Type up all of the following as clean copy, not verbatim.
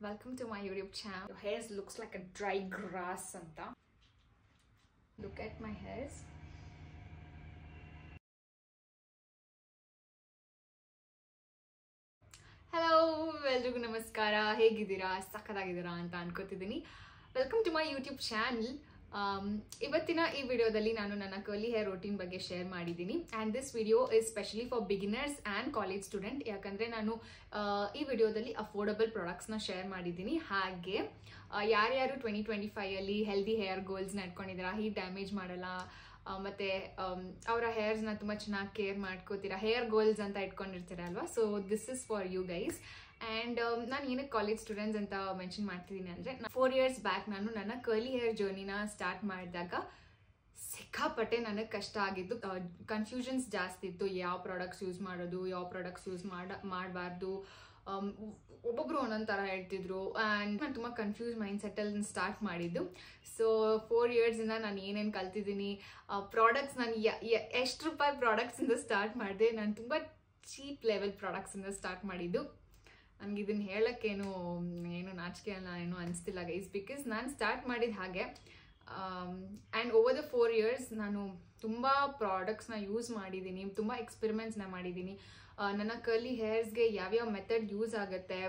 Welcome to my YouTube channel. Your hair looks like a dry grass anta. Look at my hairs. Hello, ಎಲ್ರಿಗೂ ನಮಸ್ಕಾರ. ಹೇಗಿದ್ದೀರಾ? ಸಕ್ಕತ್ತಾಗಿದ್ದೀರಾ ಅಂತ ಅನ್ಕೋತಿದ್ದೀನಿ. Welcome to my YouTube channel. ಇವತ್ತಿನ ಈ ವಿಡಿಯೋದಲ್ಲಿ ನಾನು ನನ್ನ ಕರ್ಲಿ ಹೇರ್ ರೂಟೀನ್ ಬಗ್ಗೆ ಶೇರ್ ಮಾಡಿದ್ದೀನಿ. And this video is specially for beginners and college student. ಯಾಕಂದರೆ ನಾನು ಈ ವಿಡಿಯೋದಲ್ಲಿ ಅಫೋರ್ಡಬಲ್ ಪ್ರಾಡಕ್ಟ್ಸ್ನ ಶೇರ್ ಮಾಡಿದ್ದೀನಿ. ಹಾಗೆ ಯಾರ್ಯಾರು 2025ಅಲ್ಲಿ ಹೆಲ್ದಿ ಹೇರ್ ಗೋಲ್ಸ್ನ ಇಟ್ಕೊಂಡಿದ್ದೀರಾ, ಹೀಟ್ ಡ್ಯಾಮೇಜ್ ಮಾಡಲ್ಲ ಮತ್ತು ಅವರ ಹೇರ್ಸ್ನ ತುಂಬ ಚೆನ್ನಾಗಿ ಕೇರ್ ಮಾಡ್ಕೋತೀರಾ, ಹೇರ್ ಗೋಲ್ಸ್ ಅಂತ ಇಟ್ಕೊಂಡಿರ್ತೀರಲ್ವ. So this is for you guys. And ನಾನು ಏನಕ್ಕೆ ಕಾಲೇಜ್ ಸ್ಟೂಡೆಂಟ್ಸ್ ಅಂತ ಮೆನ್ಷನ್ ಮಾಡ್ತಿದ್ದೀನಿ ಅಂದರೆ 4 years ಬ್ಯಾಕ್ ನಾನು ನನ್ನ ಕರ್ಲಿ ಹೇರ್ ಜರ್ನಿನ ಸ್ಟಾರ್ಟ್ ಮಾಡಿದಾಗ ಸಿಕ್ಕಾಪಟ್ಟೆ ನನಗೆ ಕಷ್ಟ ಆಗಿತ್ತು. ಕನ್ಫ್ಯೂಷನ್ಸ್ ಜಾಸ್ತಿ ಇತ್ತು. ಯಾವ ಪ್ರಾಡಕ್ಟ್ಸ್ ಯೂಸ್ ಮಾಡೋದು, ಯಾವ ಪ್ರಾಡಕ್ಟ್ಸ್ ಯೂಸ್ ಮಾಡಬಾರ್ದು, ಒಬ್ಬೊಬ್ರು ಒಂದೊಂದು ಥರ ಹೇಳ್ತಿದ್ರು. ಆ್ಯಂಡ್ ನಾನು ತುಂಬ ಕನ್ಫ್ಯೂಸ್ ಮೈಂಡ್ಸೆಟ್ಟಲ್ಲಿ ಸ್ಟಾರ್ಟ್ ಮಾಡಿದ್ದು. ಸೊ 4 yearsಯಿಂದ ನಾನು ಏನೇನು ಕಲ್ತಿದ್ದೀನಿ, ಪ್ರಾಡಕ್ಟ್ಸ್ ನಾನು ಎಷ್ಟು ರೂಪಾಯಿ ಪ್ರಾಡಕ್ಟ್ಸಿಂದ ಸ್ಟಾರ್ಟ್ ಮಾಡಿದೆ. ನಾನು ತುಂಬ ಚೀಪ್ ಲೆವೆಲ್ ಪ್ರಾಡಕ್ಟ್ಸಿಂದ ಸ್ಟಾರ್ಟ್ ಮಾಡಿದ್ದು. ನನಗೆ ಇದನ್ನು ಹೇಳೋಕ್ಕೇನು ನಾಚಿಕೆ ಅಲ್ಲ ಏನೂ ಅನಿಸ್ತಿಲ್ಲ ಗೈಸ್, ಬಿಕಾಸ್ ನಾನು ಸ್ಟಾರ್ಟ್ ಮಾಡಿದ ಹಾಗೆ. ಆ್ಯಂಡ್ ಓವರ್ ದ 4 years ನಾನು ತುಂಬ ಪ್ರಾಡಕ್ಟ್ಸ್ನ ಯೂಸ್ ಮಾಡಿದ್ದೀನಿ, ತುಂಬ ಎಕ್ಸ್ಪೆರಿಮೆಂಟ್ಸ್ನ ಮಾಡಿದ್ದೀನಿ. ನನ್ನ ಕರ್ಲಿ ಹೇರ್ಸ್ಗೆ ಯಾವ್ಯಾವ ಮೆಥಡ್ ಯೂಸ್ ಆಗುತ್ತೆ,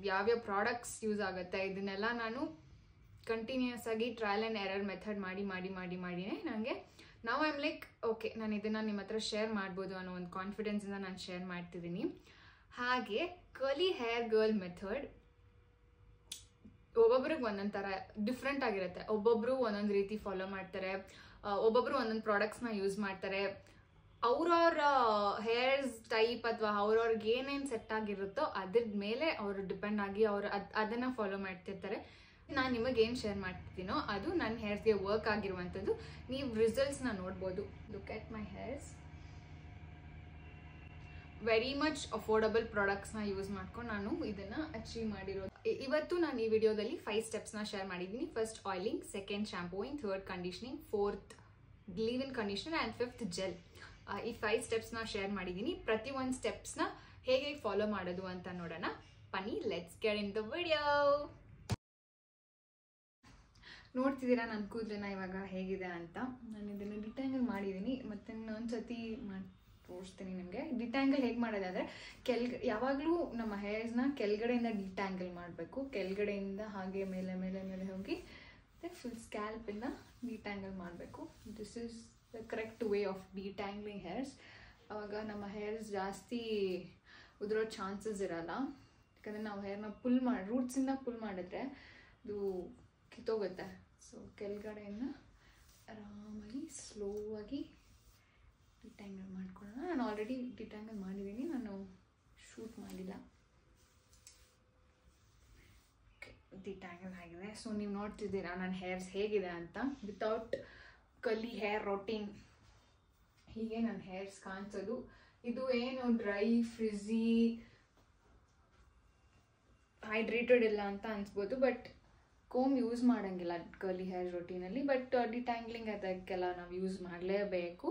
ಯಾವ್ಯಾವ ಪ್ರಾಡಕ್ಟ್ಸ್ ಯೂಸ್ ಆಗುತ್ತೆ, ಇದನ್ನೆಲ್ಲ ನಾನು ಕಂಟಿನ್ಯೂಸ್ ಆಗಿ ಟ್ರಯಲ್ ಆ್ಯಂಡ್ ಎರರ್ ಮೆಥಡ್ ಮಾಡಿನೇ ನನಗೆ ನಾವು ಐಮ್ ಲೈಕ್ ಓಕೆ, ನಾನು ಇದನ್ನು ನಿಮ್ಮ ಹತ್ರ ಶೇರ್ ಮಾಡ್ಬೋದು ಅನ್ನೋ ಒಂದು ಕಾನ್ಫಿಡೆನ್ಸಿಂದ ನಾನು ಶೇರ್ ಮಾಡ್ತಿದ್ದೀನಿ. ಹಾಗೆ ಕರ್ಲಿ ಹೇರ್ ಗರ್ಲ್ ಮೆಥಡ್ ಒಬ್ಬೊಬ್ರಿಗೆ ಒಂದೊಂದು ಥರ ಡಿಫ್ರೆಂಟ್ ಆಗಿರುತ್ತೆ. ಒಬ್ಬೊಬ್ರು ಒಂದೊಂದು ರೀತಿ ಫಾಲೋ ಮಾಡ್ತಾರೆ, ಒಬ್ಬೊಬ್ರು ಒಂದೊಂದು ಪ್ರಾಡಕ್ಟ್ಸ್ನ ಯೂಸ್ ಮಾಡ್ತಾರೆ. ಅವ್ರವ್ರ ಹೇರ್ಸ್ ಟೈಪ್ ಅಥವಾ ಅವ್ರವ್ರಿಗೆ ಏನೇನು ಸೆಟ್ ಆಗಿರುತ್ತೋ ಅದ್ರ ಮೇಲೆ ಅವರು ಡಿಪೆಂಡ್ ಆಗಿ ಅವರು ಅದನ್ನು ಫಾಲೋ ಮಾಡ್ತಿರ್ತಾರೆ. ನಾನು ನಿಮಗೇನು ಶೇರ್ ಮಾಡ್ತಿದ್ದೀನೋ ಅದು ನನ್ನ ಹೇರ್ಸ್ಗೆ ವರ್ಕ್ ಆಗಿರುವಂಥದ್ದು. ನೀವು ರಿಸಲ್ಟ್ಸ್ನ ನೋಡ್ಬೋದು. Look at my hairs. Very much affordable ಪ್ರಾಡಕ್ಟ್ಸ್ನ ಯೂಸ್ ಮಾಡ್ಕೊಂಡು ನಾನು ಇದನ್ನು ಅಚೀವ್ ಮಾಡಿರೋದು. ಇವತ್ತು ನಾನು ಈ ವಿಡಿಯೋದಲ್ಲಿ 5 ಸ್ಟೆಪ್ಸ್ನ ಶೇರ್ ಮಾಡಿದ್ದೀನಿ. First oiling, second shampooing, third conditioning, fourth leave in conditioner and fifth gel. ಈ 5 ಸ್ಟೆಪ್ಸ್ನ ಶೇರ್ ಮಾಡಿದ್ದೀನಿ. ಪ್ರತಿ ಒಂದು ಸ್ಟೆಪ್ಸ್ನ ಹೇಗೆ ಫಾಲೋ ಮಾಡೋದು ಅಂತ ನೋಡೋಣ ಬನ್ನಿ. Let's get in the video. ನೋಡ್ತಿದ್ದೀರಾ ನನ್ನ ಕೂದಲನ್ನ ಇವಾಗ ಹೇಗಿದೆ ಅಂತ. ನಾನು ಇದನ್ನು ಡಿಟ್ಯಾಂಗಲ್ ಮಾಡಿದ್ದೀನಿ, ಮತ್ತೆ ಒಂದ್ಸತಿ ತೋರಿಸ್ತೀನಿ ನಿಮಗೆ. ಡಿಟ್ಯಾಂಗಲ್ ಹೇಗೆ ಮಾಡೋದಾದರೆ ಯಾವಾಗಲೂ ನಮ್ಮ ಹೇರ್ಸ್ನ ಕೆಳಗಡೆಯಿಂದ ಡಿಟ್ಯಾಂಗಲ್ ಮಾಡಬೇಕು. ಕೆಳಗಡೆಯಿಂದ ಹಾಗೆ ಮೇಲೆ ಮೇಲೆ ಮೇಲೆ ಹೋಗಿ ಮತ್ತು ಫುಲ್ ಸ್ಕ್ಯಾಲ್ಪಿಂದ ಡಿಟ್ಯಾಂಗಲ್ ಮಾಡಬೇಕು. This is the correct way of detangling hairs. ಆವಾಗ ನಮ್ಮ ಹೇರ್ಸ್ ಜಾಸ್ತಿ ಉದುರೋ ಚಾನ್ಸಸ್ ಇರಲ್ಲ. ಯಾಕಂದರೆ ನಾವು ಹೇರ್ನ ರೂಟ್ಸಿಂದ ಪುಲ್ ಮಾಡಿದ್ರೆ ಅದು ಕಿತ್ತೋಗುತ್ತೆ. ಸೊ ಕೆಳಗಡೆಯಿಂದ ಆರಾಮಾಗಿ ಸ್ಲೋವಾಗಿ ಡಿಟ್ಯಾಂಗಲ್ ಮಾಡ್ಕೊಳ್ಳೋಣ. ನಾನು ಆಲ್ರೆಡಿ ಡಿಟ್ಯಾಂಗಲ್ ಮಾಡಿದ್ದೀನಿ, ನಾನು ಶೂಟ್ ಮಾಡಿಲ್ಲ. ಓಕೆ, ಡಿಟ್ಯಾಂಗಲ್ ಆಗಿದೆ. ಸೊ ನೀವು ನೋಡ್ತಿದ್ದೀರಾ ನನ್ನ ಹೇರ್ಸ್ ಹೇಗಿದೆ ಅಂತ. ವಿತೌಟ್ ಕರ್ಲಿ ಹೇರ್ ರೂಟೀನ್ ಹೀಗೆ ನನ್ನ ಹೇರ್ಸ್ ಕಾಣಿಸೋದು. ಇದು ಏನು ಡ್ರೈ, ಫ್ರಿಝಿ, ಹೈಡ್ರೇಟೆಡ್ ಇಲ್ಲ ಅಂತ ಅನ್ಸ್ಬೋದು, ಬಟ್ ಕೋಮ್ ಯೂಸ್ ಮಾಡೋಂಗಿಲ್ಲ ಕರ್ಲಿ ಹೇರ್ ರೂಟೀನಲ್ಲಿ. ಬಟ್ ಡಿಟ್ಯಾಂಗ್ಲಿಂಗ್ ಅದಕ್ಕೆಲ್ಲ ನಾವು ಯೂಸ್ ಮಾಡಲೇಬೇಕು.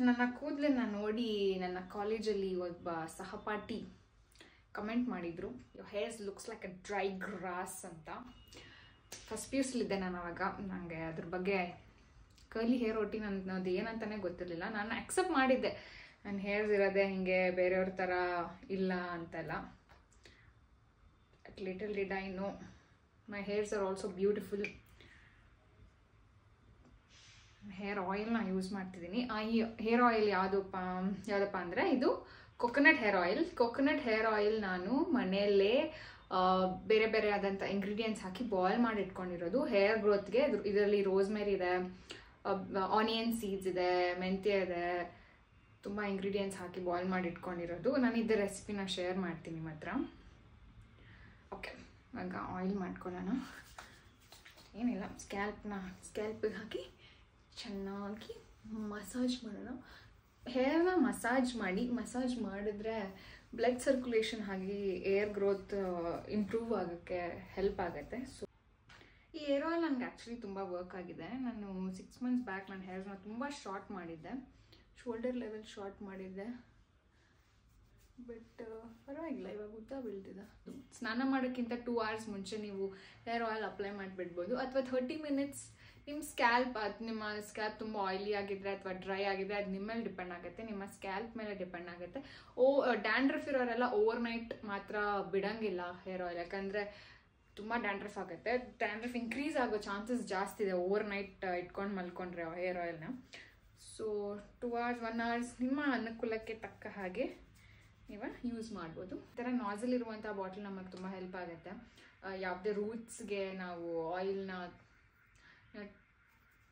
ನನ್ನ ಕೂದಲನ್ನ ನೋಡಿ ನನ್ನ ಕಾಲೇಜಲ್ಲಿ ಒಬ್ಬ ಸಹಪಾಠಿ ಕಮೆಂಟ್ ಮಾಡಿದರು, your hairs looks like a dry grass ಅಂತ. ಫಸ್ಟ್ PUC ಇದ್ದೆ ನಾನು ಆವಾಗ. ನನಗೆ ಅದ್ರ ಬಗ್ಗೆ ಕರ್ಲಿ ಹೇರ್ ರೂಟೀನ್ ಅನ್ನೋದು ಏನಂತಲೇ ಗೊತ್ತಿರಲಿಲ್ಲ. ನಾನು ಅಕ್ಸೆಪ್ಟ್ ಮಾಡಿದ್ದೆ ನನ್ನ ಹೇರ್ಸ್ ಇರೋದೇ ಹಿಂಗೆ, ಬೇರೆಯವ್ರ ಥರ ಇಲ್ಲ ಅಂತೆಲ್ಲ. Little did I know my hairs are also beautiful. Hair ಆಯಿಲ್ನ ಯೂಸ್ ಮಾಡ್ತಿದ್ದೀನಿ. ಈ ಹೇರ್ ಆಯಿಲ್ ಯಾವುದಪ್ಪ ಅಂದರೆ ಇದು coconut hair oil. Coconut hair oil ನಾನು ಮನೆಯಲ್ಲೇ ಬೇರೆ ಬೇರೆ ಆದಂಥ ಇಂಗ್ರೀಡಿಯೆಂಟ್ಸ್ ಹಾಕಿ ಬಾಯ್ಲ್ ಮಾಡಿ ಇಟ್ಕೊಂಡಿರೋದು. ಹೇರ್ ಗ್ರೋತ್ಗೆ ಇದರಲ್ಲಿ ರೋಸ್ಮೆರಿ ಇದೆ, ಆನಿಯನ್ ಸೀಡ್ಸ್ ಇದೆ, ಮೆಂತ್ಯ ಇದೆ, ತುಂಬ ಇಂಗ್ರೀಡಿಯೆಂಟ್ಸ್ ಹಾಕಿ ಬಾಯ್ಲ್ ಮಾಡಿ ಇಟ್ಕೊಂಡಿರೋದು. ನಾನು ಇದರ ರೆಸಿಪಿನ ಶೇರ್ ಮಾಡ್ತೀನಿ ನಿಮ್ಮ ಹತ್ರ. ಓಕೆ, ಇವಾಗ ಆಯಿಲ್ ಮಾಡ್ಕೊಳ್ಳೋಣ. ಏನಿಲ್ಲ, ಸ್ಕ್ಯಾಲ್ಪಿಗೆ ಹಾಕಿ ಚೆನ್ನಾಗಿ ಮಸಾಜ್ ಮಾಡೋಣ. ಹೇರ್ನ ಮಸಾಜ್ ಮಾಡಿದ್ರೆ ಬ್ಲಡ್ ಸರ್ಕ್ಯುಲೇಷನ್ ಆಗಿ ಏರ್ ಗ್ರೋತ್ ಇಂಪ್ರೂವ್ ಆಗೋಕ್ಕೆ ಹೆಲ್ಪ್ ಆಗುತ್ತೆ. ಸೊ ಈ ಹೇರ್ ಆಯಿಲ್ ನನಗೆ ಆ್ಯಕ್ಚುಲಿ ತುಂಬ ವರ್ಕ್ ಆಗಿದೆ. ನಾನು 6 months ಬ್ಯಾಕ್ ನನ್ನ ಹೇರ್ಸ್ನ ತುಂಬ ಶಾರ್ಟ್ ಮಾಡಿದ್ದೆ, ಶೋಲ್ಡರ್ ಲೆವೆಲ್ ಶಾರ್ಟ್ ಮಾಡಿದ್ದೆ. ಬಟ್ ಪರವಾಗಿಲ್ಲ, ಇವಾಗ ಉದ್ದ ಬೀಳ್ತಿದೆ. ಸ್ನಾನ ಮಾಡೋಕ್ಕಿಂತ 2 hours ಮುಂಚೆ ನೀವು ಹೇರ್ ಆಯಿಲ್ ಅಪ್ಲೈ ಮಾಡಿಬಿಡ್ಬೋದು. ಅಥವಾ 30 minutes. ನಿಮ್ಮ ಸ್ಕ್ಯಾಲ್ಪ್, ಅದು ನಿಮ್ಮ ಸ್ಕ್ಯಾಲ್ಪ್ ತುಂಬ ಆಯಿಲಿ ಆಗಿದ್ರೆ ಅಥವಾ ಡ್ರೈ ಆಗಿದ್ರೆ ಅದು ನಿಮ್ಮ ಮೇಲೆ ಡಿಪೆಂಡ್ ಆಗುತ್ತೆ, ನಿಮ್ಮ ಸ್ಕ್ಯಾಲ್ಪ್ ಮೇಲೆ ಡಿಪೆಂಡ್ ಆಗುತ್ತೆ. ಡ್ಯಾಂಡ್ರಫ್ ಇರೋರೆಲ್ಲ ಓವರ್ನೈಟ್ ಮಾತ್ರ ಬಿಡೋಂಗಿಲ್ಲ ಹೇರ್ ಆಯಿಲ್, ಯಾಕಂದರೆ ತುಂಬ ಡ್ಯಾಂಡ್ರಫ್ ಆಗುತ್ತೆ. ಡ್ಯಾಂಡ್ರಫ್ ಇನ್ಕ್ರೀಸ್ ಆಗೋ ಚಾನ್ಸಸ್ ಜಾಸ್ತಿ ಇದೆ ಓವರ್ನೈಟ್ ಇಟ್ಕೊಂಡು ಮಲ್ಕೊಂಡ್ರೆ ಹೇರ್ ಆಯಿಲ್ನ. ಸೊ 2 hours 1 hour ನಿಮ್ಮ ಅನುಕೂಲಕ್ಕೆ ತಕ್ಕ ಹಾಗೆ ನೀವು ಯೂಸ್ ಮಾಡ್ಬೋದು. ಈ ಥರ ನಾಸಲ್ ಇರುವಂಥ ಬಾಟಲ್ ನಮಗೆ ತುಂಬ ಹೆಲ್ಪ್ ಆಗುತ್ತೆ. ಯಾವುದೇ ರೂಟ್ಸ್ಗೆ ನಾವು ಆಯಿಲ್ನ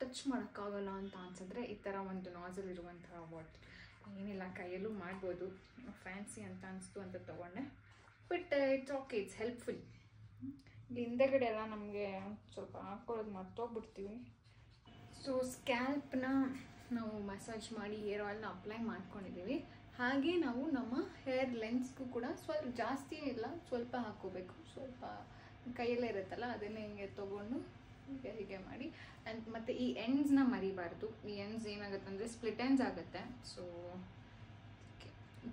ಟಚ್ ಮಾಡೋಕ್ಕಾಗಲ್ಲ ಅಂತ ಅನ್ಸಿದ್ರೆ ಈ ಥರ ಒಂದು ನಾಸಲ್ ಇರುವಂತಹ ಬಾಟಲ್, ಏನಿಲ್ಲ ಕೈಯಲ್ಲೂ ಮಾಡ್ಬೋದು. ಫ್ಯಾನ್ಸಿ ಅಂತ ಅನಿಸ್ತು ಅಂತ ತೊಗೊಂಡೆ, but it's okay, it's helpful. ಹಿಂದೆಗಡೆ ಎಲ್ಲ ನಮಗೆ ಸ್ವಲ್ಪ ಹಾಕೊಳ್ಳೋದು ಮರ್ತೋಗ್ಬಿಡ್ತೀವಿ. ಸೊ ಸ್ಕ್ಯಾಲ್ಪ್ನ ನಾವು ಮಸಾಜ್ ಮಾಡಿ ಹೇರ್ ಆಯಿಲ್ನ ಅಪ್ಲೈ ಮಾಡ್ಕೊಂಡಿದ್ದೀವಿ. ಹಾಗೆ ನಾವು ನಮ್ಮ ಹೇರ್ ಲೆನ್ಸ್ಗೂ ಕೂಡ ಸ್ವಲ್ಪ ಜಾಸ್ತಿ ಇಲ್ಲ, ಸ್ವಲ್ಪ ಹಾಕ್ಕೋಬೇಕು. ಸ್ವಲ್ಪ ಕೈಯಲ್ಲೇ ಇರುತ್ತಲ್ಲ ಅದನ್ನೇ ಹಿಂಗೆ ತೊಗೊಂಡು ಹೀಗೆ ಮಾಡಿ. ಆ್ಯಂಡ್ ಮತ್ತು ಈ ಎಂಡ್ಸ್ನ ಮರಿಬಾರ್ದು. ಈ ಎಂಡ್ಸ್ ಏನಾಗುತ್ತೆ ಅಂದರೆ ಸ್ಪ್ಲಿಟ್ ಎಂಡ್ಸ್ ಆಗುತ್ತೆ. ಸೊ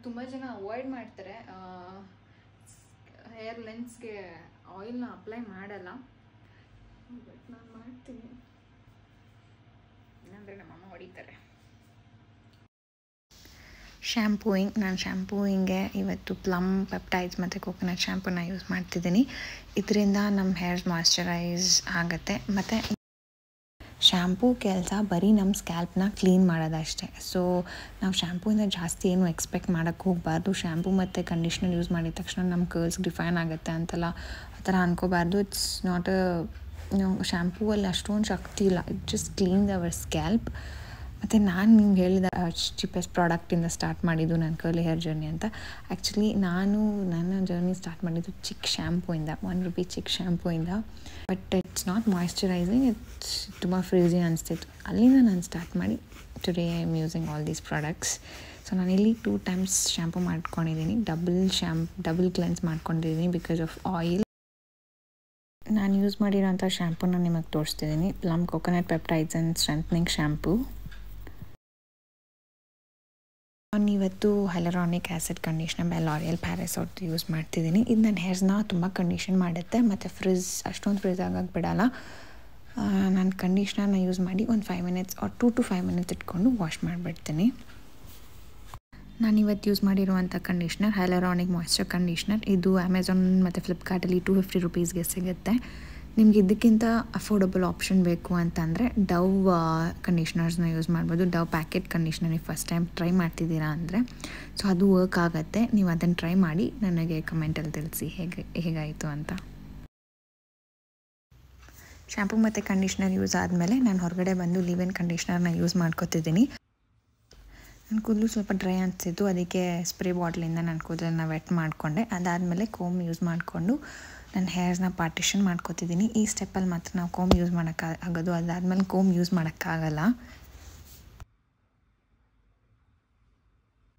ತುಂಬ ಜನ ಅವಾಯ್ಡ್ ಮಾಡ್ತಾರೆ, ಹೇರ್ ಲೆನ್ಸ್ಗೆ ಆಯಿಲ್ನ ಅಪ್ಲೈ ಮಾಡಲ್ಲ. ಬಟ್ ನಾನು ಮಾಡ್ತೀನಿ, ಅಂದರೆ ನಮ್ಮಮ್ಮ ಹೊಡಿತಾರೆ. ಶ್ಯಾಂಪೂಯಿಂಗ್, ನಾನು ಶ್ಯಾಂಪೂಯಿಂಗೆ ಇವತ್ತು ಪ್ಲಮ್ ಪೆಪ್ಟೈಡ್ಸ್ ಮತ್ತು ಕೋಕೋನಟ್ ಶ್ಯಾಂಪೂನ ಯೂಸ್ ಮಾಡ್ತಿದ್ದೀನಿ. ಇದರಿಂದ ನಮ್ಮ ಹೇರ್ಸ್ ಮಾಯ್ಶ್ಚರೈಸ್ ಆಗುತ್ತೆ. ಮತ್ತು ಶ್ಯಾಂಪೂ ಕೆಲಸ ಬರೀ ನಮ್ಮ ಸ್ಕ್ಯಾಲ್ಪ್ನ ಕ್ಲೀನ್ ಮಾಡೋದಷ್ಟೇ. ಸೊ ನಾವು ಶ್ಯಾಂಪೂಯಿಂದ ಜಾಸ್ತಿ ಏನು ಎಕ್ಸ್ಪೆಕ್ಟ್ ಮಾಡೋಕ್ಕೆ ಹೋಗಬಾರ್ದು. ಶ್ಯಾಂಪೂ ಮತ್ತು ಕಂಡೀಷ್ನರ್ ಯೂಸ್ ಮಾಡಿದ ತಕ್ಷಣ ನಮ್ಮ ಕರ್ಲ್ಸ್ ಡಿಫೈನ್ ಆಗುತ್ತೆ ಅಂತೆಲ್ಲ ಆ ಥರ ಅನ್ಕೋಬಾರ್ದು. ಇಟ್ಸ್ ನಾಟ್ ಶ್ಯಾಂಪೂವಲ್ಲಿ ಅಷ್ಟೊಂದು ಶಕ್ತಿ ಇಲ್ಲ. It just cleanses our scalp. ಮತ್ತು ನಾನು ನಿಮ್ಗೆ ಹೇಳಿದ ಚೀಪೆಸ್ಟ್ ಪ್ರಾಡಕ್ಟಿಂದ ಸ್ಟಾರ್ಟ್ ಮಾಡಿದ್ದು ನನ್ನ ಕರ್ಲಿ ಹೇರ್ ಜರ್ನಿ ಅಂತ. ಆ್ಯಕ್ಚುಲಿ ನನ್ನ ಜರ್ನಿ ಸ್ಟಾರ್ಟ್ ಮಾಡಿದ್ದು ಚಿಕ್ಕ ಶ್ಯಾಂಪೂಯಿಂದ, ₹1 ಚಿಕ್ಕ ಶ್ಯಾಂಪೂಯಿಂದ. But it's not moisturising, it's ತುಂಬ ಫ್ರೀಝಿ ಅನಿಸ್ತಿತ್ತು. ಅಲ್ಲಿಂದ ನಾನು ಸ್ಟಾರ್ಟ್ ಮಾಡಿ today I am using all these products. So ನಾನಿಲ್ಲಿ 2 times ಶ್ಯಾಂಪೂ ಮಾಡ್ಕೊಂಡಿದ್ದೀನಿ, ಡಬಲ್ ಕ್ಲೆನ್ಸ್ ಮಾಡ್ಕೊಂಡಿದ್ದೀನಿ ಬಿಕಾಸ್ ಆಫ್ ಆಯಿಲ್. ನಾನು ಯೂಸ್ ಮಾಡಿರೋಂಥ ಶ್ಯಾಂಪೂನ ನಿಮಗೆ ತೋರಿಸ್ತಿದ್ದೀನಿ. Plum coconut peptides and strengthening shampoo. ನಾನು ಇವತ್ತು hyaluronic acid conditioner by L'Oreal Paris ಅವ್ರದ್ದು ಯೂಸ್ ಮಾಡ್ತಿದ್ದೀನಿ. ಇದು ನನ್ನ ಹೇರ್ಸ್ನ ತುಂಬ ಕಂಡೀಷನ್ ಮಾಡುತ್ತೆ ಮತ್ತು ಅಷ್ಟೊಂದು ಫ್ರಿಜ್ ಆಗೋಕ್ಕೆ ಬಿಡೋಲ್ಲ. ನಾನು ಕಂಡೀಷ್ನರ್ನ ಯೂಸ್ ಮಾಡಿ ಒಂದು 5 minutes or 2 to 5 minutes ಇಟ್ಕೊಂಡು ವಾಶ್ ಮಾಡಿಬಿಡ್ತೀನಿ. ನಾನಿವತ್ತು ಯೂಸ್ ಮಾಡಿರುವಂಥ ಕಂಡೀಷ್ನರ್ ಹೈಲರಾನಿಕ್ ಮಾಯ್ಶ್ಚರ್ ಕಂಡೀಷ್ನರ್. ಇದು ಅಮೆಝಾನ್ ಮತ್ತು ಫ್ಲಿಪ್ಕಾರ್ಟಲ್ಲಿ ₹250 ಸಿಗುತ್ತೆ. ನಿಮ್ಗೆ ಇದಕ್ಕಿಂತ ಅಫೋರ್ಡಬಲ್ ಆಪ್ಷನ್ ಬೇಕು ಅಂತಂದರೆ ಡವ್ ಕಂಡೀಷ್ನರ್ಸ್ನ ಯೂಸ್ ಮಾಡ್ಬೋದು. ಡವ್ ಪ್ಯಾಕೆಟ್ ಕಂಡೀಷ್ನರ್ ನೀವು ಫಸ್ಟ್ ಟೈಮ್ ಟ್ರೈ ಮಾಡ್ತಿದ್ದೀರಾ ಅಂದರೆ ಸೊ ಅದು ವರ್ಕ್ ಆಗುತ್ತೆ. ನೀವು ಅದನ್ನು ಟ್ರೈ ಮಾಡಿ ನನಗೆ ಕಮೆಂಟಲ್ಲಿ ತಿಳಿಸಿ ಹೇಗಾಯಿತು ಅಂತ. ಶ್ಯಾಂಪೂ ಮತ್ತು ಕಂಡೀಷ್ನರ್ ಯೂಸ್ ಆದಮೇಲೆ ನಾನು ಹೊರಗಡೆ ಬಂದು ಲೀವ್ ಇನ್ ಕಂಡೀಷ್ನರ್ನ ಯೂಸ್ ಮಾಡ್ಕೊತಿದ್ದೀನಿ. ನನ್ನ ಕೂದಲು ಸ್ವಲ್ಪ ಡ್ರೈ ಅನಿಸಿದ್ದು, ಅದಕ್ಕೆ ಸ್ಪ್ರೇ ಬಾಟ್ಲಿಂದ ನನ್ನ ಕೂದಲನ್ನ ವೆಟ್ ಮಾಡಿಕೊಂಡೆ. ಅದಾದಮೇಲೆ ಕೋಮ್ ಯೂಸ್ ಮಾಡಿಕೊಂಡು ನನ್ನ ಹೇರ್ಸ್ನ ಪಾರ್ಟಿಷನ್ ಮಾಡ್ಕೊತಿದ್ದೀನಿ. ಈ ಸ್ಟೆಪ್ಪಲ್ಲಿ ಮಾತ್ರ ನಾವು ಕೋಮ್ ಯೂಸ್ ಮಾಡೋಕ್ಕಾಗೋದು, ಅದಾದಮೇಲೆ ಕೋಮ್ ಯೂಸ್ ಮಾಡೋಕ್ಕಾಗಲ್ಲ.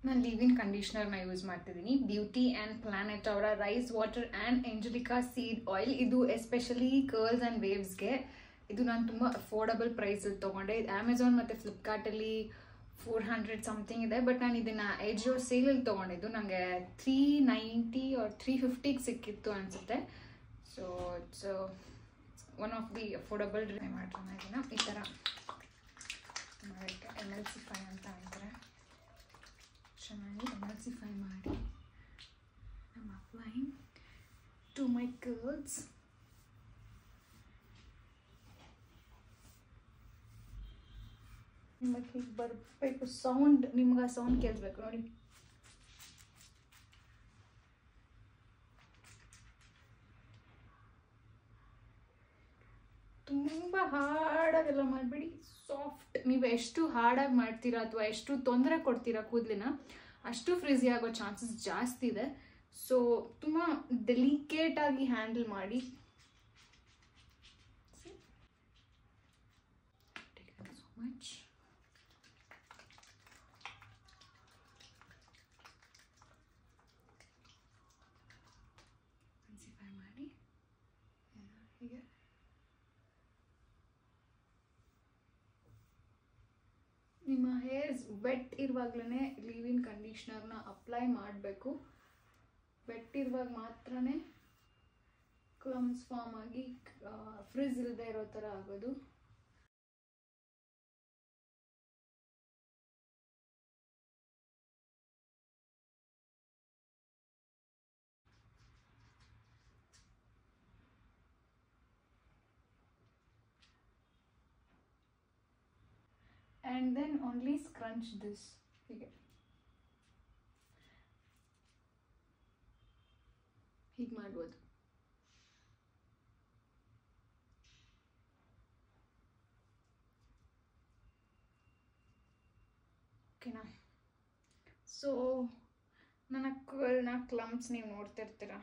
ನಾನು ಲೀವ್ ಇನ್ ಕಂಡೀಷ್ನರ್ನ ಯೂಸ್ ಮಾಡ್ತಿದ್ದೀನಿ. ಬ್ಯೂಟಿ ಆ್ಯಂಡ್ ಪ್ಲಾನೆಟ್ ಅವರ rice water and angelica seed oil. ಇದು ಎಸ್ಪೆಷಲಿ ಕರ್ಲ್ಸ್ ಆ್ಯಂಡ್ ವೇವ್ಸ್ಗೆ. ಇದು ನಾನು ತುಂಬ ಅಫೋರ್ಡಬಲ್ ಪ್ರೈಸಲ್ಲಿ ತೊಗೊಂಡೆ. ಅಮೆಝಾನ್ ಮತ್ತು ಫ್ಲಿಪ್ಕಾರ್ಟಲ್ಲಿ 400 ಸಮಥಿಂಗ್ ಇದೆ, ಬಟ್ ನಾನು ಇದನ್ನು ಎಜಿಯೋ ಸೇಲಲ್ಲಿ ತೊಗೊಂಡಿದ್ದು. ನನಗೆ 390 or 350 ಸಿಕ್ಕಿತ್ತು ಅನಿಸುತ್ತೆ. So it's one of the affordable. Try ಮಾಡೋಣ ಇದನ್ನು ಈ ಥರ ಮಾಡೋಕ್ಕೆ. ಎಮಲ್ಸಿಫೈ ಅಂತ ಅಂತಾರೆ. ಚೆನ್ನಾಗಿ ಎಮಲ್ಸಿಫೈ ಮಾಡಿ I'm applying to my curls. ನಿಮಗೆ ಹೀಗೆ ಬರಬೇಕು ಸೌಂಡ್, ನಿಮ್ಗೆ ಆ ಸೌಂಡ್ ಕೇಳಿಸ್ಬೇಕು ನೋಡಿ. ತುಂಬ ಹಾರ್ಡಾಗೆಲ್ಲ ಮಾಡಬೇಡಿ, ಸಾಫ್ಟ್. ನೀವು ಎಷ್ಟು ಹಾರ್ಡಾಗಿ ಮಾಡ್ತೀರಾ ಅಥವಾ ಎಷ್ಟು ತೊಂದರೆ ಕೊಡ್ತೀರಾ ಕೂದಲಿನ, ಅಷ್ಟು ಫ್ರಿಝಿ ಆಗೋ ಚಾನ್ಸಸ್ ಜಾಸ್ತಿ ಇದೆ. ಸೊ ತುಂಬ ಡೆಲಿಕೇಟಾಗಿ ಹ್ಯಾಂಡಲ್ ಮಾಡಿ. So much. ಮಾಡಿ ಹೀಗೆ ನಿಮ್ಮ ಹೇರ್ಸ್ ವೆಟ್ ಇರುವಾಗಲೇ ಲೀವ್-ಇನ್ ಕಂಡೀಷ್ನರ್ನ ಅಪ್ಲೈ ಮಾಡಬೇಕು. ವೆಟ್ ಇರುವಾಗ ಮಾತ್ರ ಕ್ಲಮ್ಸ್ ಫಾರ್ಮ್ ಆಗಿ ಫ್ರಿಜ್ ಇಲ್ಲದೆ ಇರೋ ಥರ ಆಗೋದು. And then only scrunch this. ಹೀಗೆ ಮಾಡ್ಬೋದು. ಓಕೆನಾ? ಸೊ ನನ್ನ ಕ್ಲಂಪ್ಸ್ ನೀವು ನೋಡ್ತಿರ್ತೀರ,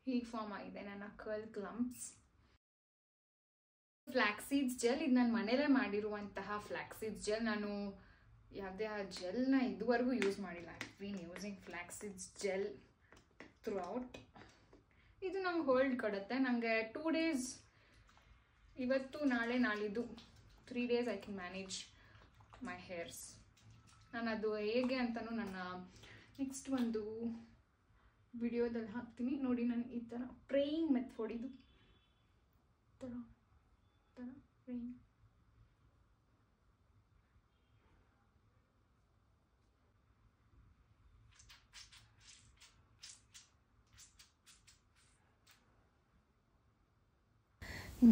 ಹೀಗೆ ಫಾರ್ಮ್ ಆಗಿದೆ ನನ್ನ ಕ್ಲಂಪ್ಸ್. ಫ್ಲ್ಯಾಕ್ಸೀಡ್ಸ್ ಜೆಲ್, ಇದು ನಾನು ಮನೇಲೇ ಮಾಡಿರುವಂತಹ ಫ್ಲ್ಯಾಕ್ಸೀಡ್ಸ್ ಜೆಲ್. ನಾನು ಯಾವುದೇ ಆ ಜೆಲ್ನ ಇದುವರೆಗೂ ಯೂಸ್ ಮಾಡಿಲ್ಲ. I been using flaxseeds gel throughout. ಇದು ನಂಗೆ ಹೋಲ್ಡ್ ಕೊಡುತ್ತೆ. ನನಗೆ 2 days, ಇವತ್ತು ನಾಳೆ ನಾಳಿದ್ದು 3 days I can manage my hairs. ನಾನು ಅದು ಹೇಗೆ ಅಂತಲೂ ನನ್ನ ನೆಕ್ಸ್ಟ್ ಒಂದು ವಿಡಿಯೋದಲ್ಲಿ ಹಾಕ್ತೀನಿ ನೋಡಿ. ನಾನು ಈ ಥರ ಪ್ರೇಯಿಂಗ್ ಮೆಥಡ್, ಇದು ಥರ ಪ್ರೇಯಿಂಗ್.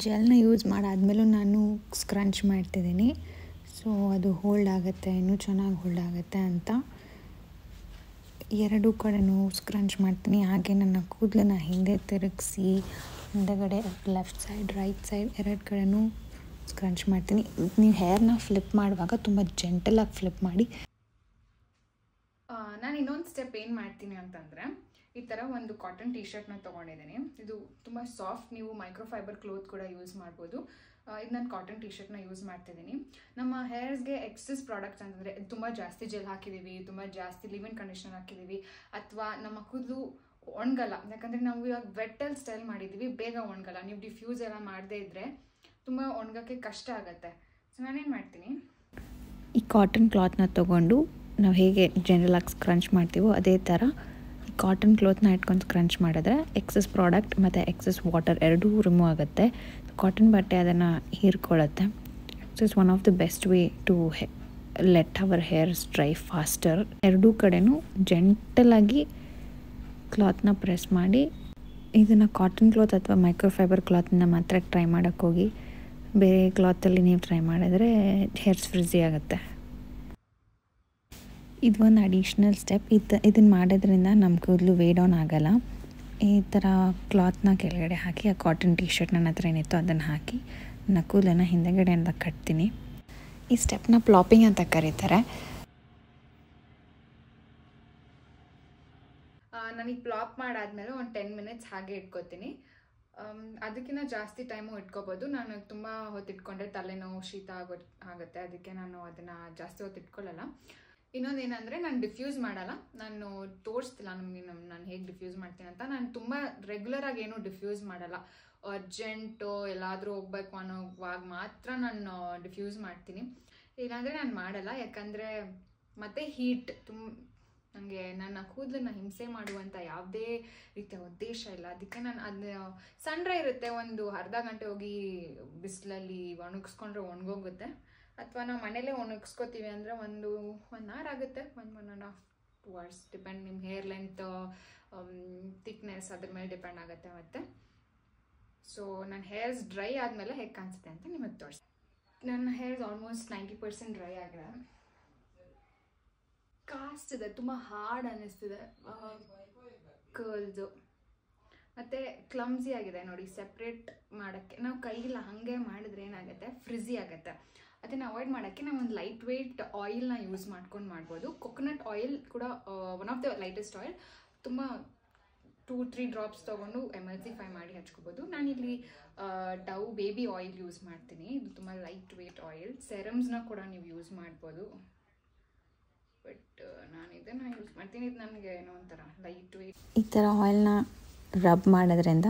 ಜೆಲ್ನ ಯೂಸ್ ಮಾಡಾದ್ಮೇಲೂ ನಾನು ಸ್ಕ್ರಂಚ್ ಮಾಡ್ತಿದ್ದೀನಿ. ಸೊ ಅದು ಹೋಲ್ಡ್ ಆಗುತ್ತೆ, ಇನ್ನೂ ಚೆನ್ನಾಗಿ ಹೋಲ್ಡ್ ಆಗುತ್ತೆ ಅಂತ 2 ಕಡೆನೂ ಸ್ಕ್ರಂಚ್ ಮಾಡ್ತೀನಿ. ಹಾಗೆ ನನ್ನ ಕೂದಲನ್ನ ಹಿಂದೆ ತಿರುಗಿಸಿ ಹಿಂದೆಗಡೆ ಲೆಫ್ಟ್ ಸೈಡ್ ರೈಟ್ ಸೈಡ್ 2 ಕಡೆನೂ ಸ್ಕ್ರಂಚ್ ಮಾಡ್ತೀನಿ. ನೀವು ಹೇರ್ನ ಫ್ಲಿಪ್ ಮಾಡುವಾಗ ತುಂಬ ಜೆಂಟಲಾಗಿ ಫ್ಲಿಪ್ ಮಾಡಿ. ನಾನು ಇನ್ನೊಂದು ಸ್ಟೆಪ್ ಏನು ಮಾಡ್ತೀನಿ ಅಂತಂದರೆ, ಈ ಥರ ಒಂದು ಕಾಟನ್ ಟೀ ಶರ್ಟ್ನ ತೊಗೊಂಡಿದ್ದೀನಿ. ಇದು ತುಂಬ ಸಾಫ್ಟ್, ನೀವು ಮೈಕ್ರೋಫೈಬರ್ ಕ್ಲೋತ್ ಕೂಡ ಯೂಸ್ ಮಾಡ್ಬೋದು. ಇದು ನಾನು ಕಾಟನ್ ಟೀ ಶರ್ಟ್ನ ಯೂಸ್ ಮಾಡ್ತಿದ್ದೀನಿ. ನಮ್ಮ ಹೇರ್ಸ್ಗೆ ಎಕ್ಸಸ್ ಪ್ರಾಡಕ್ಟ್ಸ್ ಅಂತಂದರೆ ತುಂಬ ಜಾಸ್ತಿ ಜೆಲ್ ಹಾಕಿದ್ದೀವಿ, ತುಂಬ ಜಾಸ್ತಿ ಲಿವ್-ಇನ್ ಕಂಡೀಷ್ನರ್ ಹಾಕಿದ್ದೀವಿ, ಅಥವಾ ನಮ್ಮ ಕೂದಲು ಒಣಗಲ್ಲ. ಯಾಕಂದರೆ ನಾವು ಇವಾಗ ವೆಟ್ಟಲ್ಲಿ ಸ್ಟೈಲ್ ಮಾಡಿದ್ದೀವಿ, ಬೇಗ ಒಣಗಲ್ಲ. ನೀವು ಡಿಫ್ಯೂಸ್ ಎಲ್ಲ ಮಾಡದೇ ಇದ್ದರೆ ತುಂಬ ಒಣಗೋಕ್ಕೆ ಕಷ್ಟ ಆಗುತ್ತೆ. ಸೊ ನಾನೇನು ಮಾಡ್ತೀನಿ, ಈ ಕಾಟನ್ ಕ್ಲಾತ್ನ ತೊಗೊಂಡು ನಾವು ಹೇಗೆ ಜನರಲಾಗಿ ಸ್ಕ್ರಂಚ್ ಮಾಡ್ತೀವೋ ಅದೇ ಥರ ಈ ಕಾಟನ್ ಕ್ಲಾತ್ನ ಇಟ್ಕೊಂಡು ಸ್ಕ್ರಂಚ್ ಮಾಡಿದ್ರೆ ಎಕ್ಸಸ್ ಪ್ರಾಡಕ್ಟ್ ಮತ್ತು ಎಕ್ಸಸ್ ವಾಟರ್ ಎರಡೂ ರಿಮೂವ್ ಆಗುತ್ತೆ. ಕಾಟನ್ ಬಟ್ಟೆ ಅದನ್ನು ಹೀರ್ಕೊಳ್ಳುತ್ತೆ. So it's one of the best way to let our hairs dry faster. 2 ಕಡೆನೂ ಜೆಂಟಲಾಗಿ ಕ್ಲಾತ್ನ ಪ್ರೆಸ್ ಮಾಡಿ. ಇದನ್ನು ಕಾಟನ್ ಕ್ಲಾತ್ ಅಥವಾ ಮೈಕ್ರೋಫೈಬರ್ ಕ್ಲಾತ್ನ ಮಾತ್ರ ಟ್ರೈ ಮಾಡೋಕ್ಕೋಗಿ, ಬೇರೆ ಕ್ಲಾತಲ್ಲಿ ನೀವು ಟ್ರೈ ಮಾಡಿದ್ರೆ ಹೇರ್ಸ್ ಫ್ರಿಝಿ ಆಗುತ್ತೆ. ಇದು ಒಂದು ಅಡಿಷ್ನಲ್ ಸ್ಟೆಪ್. ಇದನ್ನು ಮಾಡೋದ್ರಿಂದ ನಮ್ಮ ಕೂದಲು ವೇ ಡೌನ್ ಆಗೋಲ್ಲ. ಈ ಥರ ಕ್ಲಾತ್ನ ಕೆಳಗಡೆ ಹಾಕಿ, ಆ ಕಾಟನ್ ಟೀ ಶರ್ಟ್ ನನ್ನ ಹತ್ರ ಏನಿತ್ತು ಅದನ್ನು ಹಾಕಿ ನನ್ನ ಕೂದಲನ್ನು ಹಿಂದೆಗಡೆಯಿಂದ ಕಟ್ತೀನಿ. ಈ ಸ್ಟೆಪ್ನ ಪ್ಲಾಪಿಂಗ್ ಅಂತ ಕರೀತಾರೆ. ನನಗೆ ಪ್ಲಾಪ್ ಮಾಡಾದ್ಮೇಲೆ ಒಂದು 10 minutes ಹಾಗೆ ಇಟ್ಕೋತೀನಿ. ಅದಕ್ಕಿಂತ ಜಾಸ್ತಿ ಟೈಮು ಇಟ್ಕೋಬೋದು. ನಾನು ತುಂಬ ಹೊತ್ತು ಇಟ್ಕೊಂಡ್ರೆ ತಲೆನೋವು ಶೀತ ಆಗುತ್ತೆ, ಅದಕ್ಕೆ ನಾನು ಅದನ್ನು ಜಾಸ್ತಿ ಹೊತ್ತು ಇಟ್ಕೊಳ್ಳಲ್ಲ. ಇನ್ನೊಂದೇನೆಂದರೆ, ನಾನು ಡಿಫ್ಯೂಸ್ ಮಾಡಲ್ಲ. ನಾನು ತೋರಿಸ್ತಿಲ್ಲ ನಮಗೆ ನಾನು ಹೇಗೆ ಡಿಫ್ಯೂಸ್ ಮಾಡ್ತೀನಿ ಅಂತ. ನಾನು ತುಂಬ ರೆಗ್ಯುಲರಾಗಿ ಏನೂ ಡಿಫ್ಯೂಸ್ ಮಾಡಲ್ಲ. ಅರ್ಜೆಂಟು ಎಲ್ಲಾದರೂ ಹೋಗ್ಬೇಕು ಅನ್ನೋವಾಗ ಮಾತ್ರ ನಾನು ಡಿಫ್ಯೂಸ್ ಮಾಡ್ತೀನಿ, ಇಲ್ಲಾಂದರೆ ನಾನು ಮಾಡಲ್ಲ. ಯಾಕಂದರೆ ಮತ್ತೆ ಹೀಟ್ ನನಗೆ ನನ್ನ ಕೂದಲನ್ನ ಹಿಂಸೆ ಮಾಡುವಂಥ ಯಾವುದೇ ರೀತಿಯ ಉದ್ದೇಶ ಇಲ್ಲ. ಅದಕ್ಕೆ ನಾನು ಅದನ್ನ ಸಣ್ಣ ಇರುತ್ತೆ, ಒಂದು ಅರ್ಧ ಗಂಟೆ ಹೋಗಿ ಬಿಸಿಲಲ್ಲಿ ಒಣಗಿಸ್ಕೊಂಡ್ರೆ ಒಣಗೋಗುತ್ತೆ. ಅಥವಾ ನಾವು ಮನೇಲೇ ಒಣಗಿಸ್ಕೋತೀವಿ ಅಂದರೆ 1 hour ಆಗುತ್ತೆ, 1.5 hours, ಡಿಪೆಂಡ್ ನಿಮ್ಮ ಹೇರ್ ಲೆಂತ್, ಥಿಕ್ನೆಸ್ ಅದ್ರ ಮೇಲೆ ಡಿಪೆಂಡ್ ಆಗುತ್ತೆ. ಮತ್ತು ಸೊ ನನ್ನ ಹೇರ್ಸ್ ಡ್ರೈ ಆದಮೇಲೆ ಹೇಗೆ ಕಾಣಿಸುತ್ತೆ ಅಂತ ನಿಮಗೆ ತೋರಿಸಿ. ನನ್ನ ಹೇರ್ಸ್ ಆಲ್ಮೋಸ್ಟ್ 90% ಡ್ರೈ ಆಗಿದೆ. ಕಾಸ್ಟ್ ಇದೆ, ತುಂಬ ಹಾರ್ಡ್ ಅನ್ನಿಸ್ತಿದೆ ಕರ್ಲ್ಸು, ಮತ್ತು ಕ್ಲಮ್ಸಿ ಆಗಿದೆ ನೋಡಿ. ಸೆಪ್ರೇಟ್ ಮಾಡೋಕ್ಕೆ ನಾವು ಕೈಯಿಲ್ಲ, ಹಾಗೆ ಮಾಡಿದ್ರೆ ಏನಾಗುತ್ತೆ, ಫ್ರಿಝಿ ಆಗುತ್ತೆ. ಅದನ್ನು ಅವಾಯ್ಡ್ ಮಾಡೋಕ್ಕೆ ನಾವು ಒಂದು ಲೈಟ್ ವೆಯ್ಟ್ ಆಯಿಲ್ನ ಯೂಸ್ ಮಾಡ್ಬೋದು. ಕೊಕೊನಟ್ ಆಯಿಲ್ ಕೂಡ one of the lightest oil. ತುಂಬ 2-3 ಡ್ರಾಪ್ಸ್ ತೊಗೊಂಡು ಎಮಲ್ಸಿಫೈ ಮಾಡಿ ಹಚ್ಕೋಬೋದು. ನಾನಿಲ್ಲಿ ಡವ್ ಬೇಬಿ ಆಯಿಲ್ ಯೂಸ್ ಮಾಡ್ತೀನಿ. ಇದು ತುಂಬ ಲೈಟ್ ವೆಯ್ಟ್ ಆಯಿಲ್. ಸೆರಮ್ಸ್ನ ಕೂಡ ನೀವು ಯೂಸ್ ಮಾಡ್ಬೋದು, ಬಟ್ ನಾನು ಇದನ್ನು ಯೂಸ್ ಮಾಡ್ತೀನಿ. ಇದು ನನಗೆ ಏನೋ ಒಂಥರ ಲೈಟ್ ವೆಯ್ಟ್. ಈ ಥರ ಆಯಿಲ್ನ ರಬ್ ಮಾಡೋದ್ರಿಂದ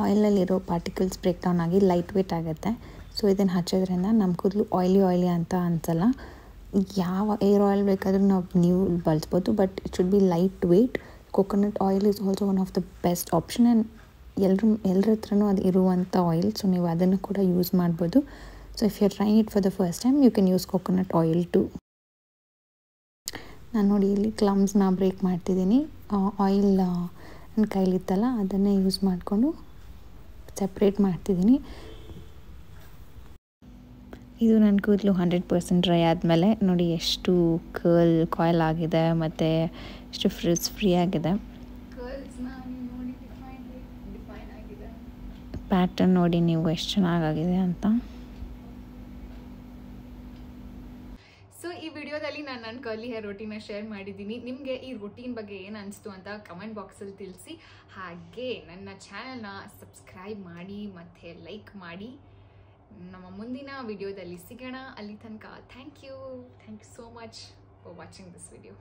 ಆಯಿಲಲ್ಲಿರೋ ಪಾರ್ಟಿಕಲ್ಸ್ ಬ್ರೇಕ್ ಡೌನ್ ಆಗಿ ಲೈಟ್ ವೆಯ್ಟ್ ಆಗುತ್ತೆ. ಸೊ ಇದನ್ನು ಹಚ್ಚೋದ್ರಿಂದ ನಮ್ಮ ಕೂದಲು ಆಯ್ಲಿ ಅಂತ ಅನಿಸಲ್ಲ. ಯಾವ ಏರ್ ಆಯಿಲ್ ಬೇಕಾದರೂ ನೀವು ಬಳಸ್ಬೋದು, but it should be light weight. Coconut oil is also one of the best option and ಎಲ್ಲರ ಹತ್ರನೂ ಅದು ಇರುವಂಥ ಆಯಿಲ್. ಸೊ ನೀವು ಅದನ್ನು ಕೂಡ ಯೂಸ್ ಮಾಡ್ಬೋದು. So if you are trying it for the first time you can use coconut oil too. ನಾನು ನೋಡಿ ಇಲ್ಲಿ ಕ್ಲಮ್ಸ್ನ ಬ್ರೇಕ್ ಮಾಡ್ತಿದ್ದೀನಿ. ಆಯಿಲ್ ನನ್ನ ಕೈಲಿತ್ತಲ್ಲ ಅದನ್ನೇ ಯೂಸ್ ಮಾಡಿಕೊಂಡು ಸಪ್ರೇಟ್ ಮಾಡ್ತಿದ್ದೀನಿ. ಇದು ನನ್ನ ಕೂದಲು 100% ಡ್ರೈ ಆದಮೇಲೆ ನೋಡಿ ಎಷ್ಟು ಕಾಯಿಲ್ ಆಗಿದೆ ಮತ್ತು ಎಷ್ಟು ಫ್ರೀ ಆಗಿದೆ. ಪ್ಯಾಟರ್ನ್ ನೋಡಿ ನೀವು ಎಷ್ಟು ಚೆನ್ನಾಗಿದೆ ಅಂತ. ಸೊ ಈ ವಿಡಿಯೋದಲ್ಲಿ ನಾನು ನನ್ನ ಕರ್ಲಿ ಹೇರ್ ರೋಟೀನ ಶೇರ್ ಮಾಡಿದ್ದೀನಿ. ನಿಮಗೆ ಈ ರೋಟೀನ್ ಬಗ್ಗೆ ಏನು ಅನಿಸ್ತು ಅಂತ ಕಮೆಂಟ್ ಬಾಕ್ಸಲ್ಲಿ ತಿಳಿಸಿ. ಹಾಗೆ ನನ್ನ ಚಾನಲ್ನ ಸಬ್ಸ್ಕ್ರೈಬ್ ಮಾಡಿ ಮತ್ತು ಲೈಕ್ ಮಾಡಿ. ನಮ್ಮ ಮುಂದಿನ ವಿಡಿಯೋದಲ್ಲಿ ಸಿಗೋಣ. ಅಲ್ಲಿ ತನಕ thank you so much for watching this video.